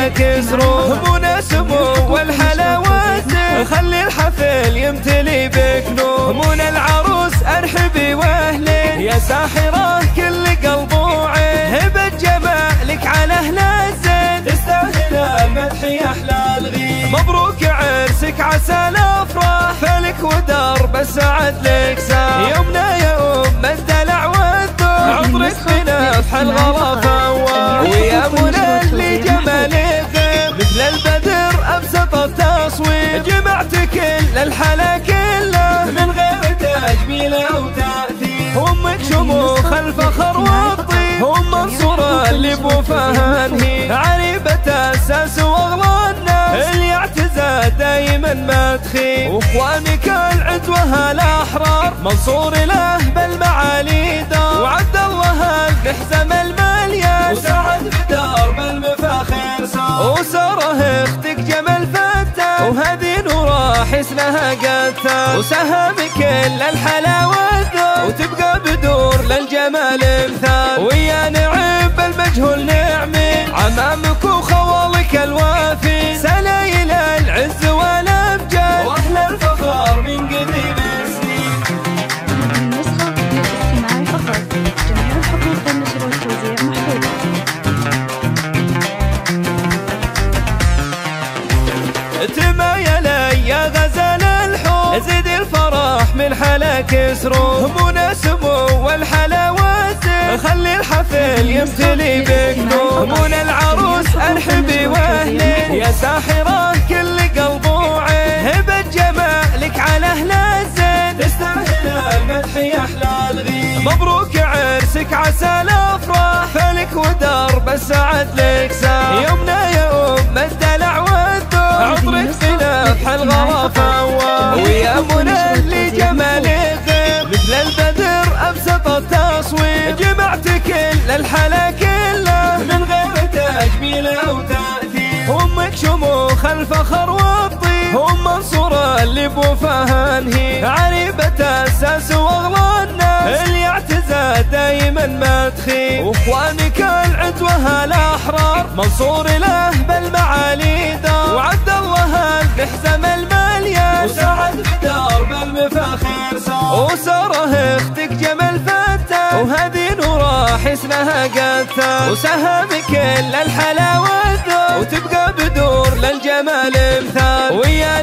الحلا كسرو مناسبه والحلاوات خلي الحفل يمتلي بك نور من العروس ارحبي واهلين يا ساحره كل قلب وعين هبه جمالك على اهل الزين تستاهل المدح يا احلى الغيب مبروك عرسك عسى الافراح فلك ودرب السعد لك ساح يومنا يا ام الدلع والذوق عطرك بنفح الغلا فواه ويا منى اللي جمالك مثل البدر ابسط التصوير جمعت كل الحلا كله من غير تجميل او تاثير امك شموخ الفخر والطيب ام منصوره اللي بوفاها هي عريبه الساس واغلى الناس اللي اعتزى دايما ما تخيب واخوانك العدوه الاحرار منصور له بالمعالي دار وعبد الله الحزم المليان وسعد بدرب المفاخر صار وساره اختك جمال فتاه وهذه نوره حسنها قتال وسهم كل الحلاوه وتبقى بدور للجمال مثال ويا نعم بالمجهول نعمي عمامك وخوالك الوافي سلايل العز والامجاد واهل الفخر من قديم السنين. النسخة للاستماع فقط، جميع الحقوق النشر والتوزيع محفوظة. تمايلي يا غزال الحب زيد الفرح من حلا كسرو مناسبه والحلاوات خلي الحفل يمتلي بك نور من العروس ارحبي واهلين يا ساحره كل قلب وعين هبه جمالك على اهل الزين تستاهل المدح يا احلى الغيب مبروك عرسك عسى الافراح فلك ودرب السعد لك ساح يومنا يا ام الدلع والذوق عطرك بنفح الغلا فواه ويا منى اللي جمالك مثل البدر ابسط التصوير جمعت كل الحلا كله من غير تجميل او تاثير امك شموخ الفخر والطيب ام منصوره اللي بوفاها هي عريبه الساس واغلى الناس اللي اعتزى دايما ما تخيب واخوانك العدوه الاحرار منصور له بالمعالي دار وعبد الله الحزم المليان وسعد بدرب المفاخر صار وساره اختك جمال فتاه وهذه نوره حسنها قتال وسهم كل الحلاوه وتبقى بدور للجمال مثال ويا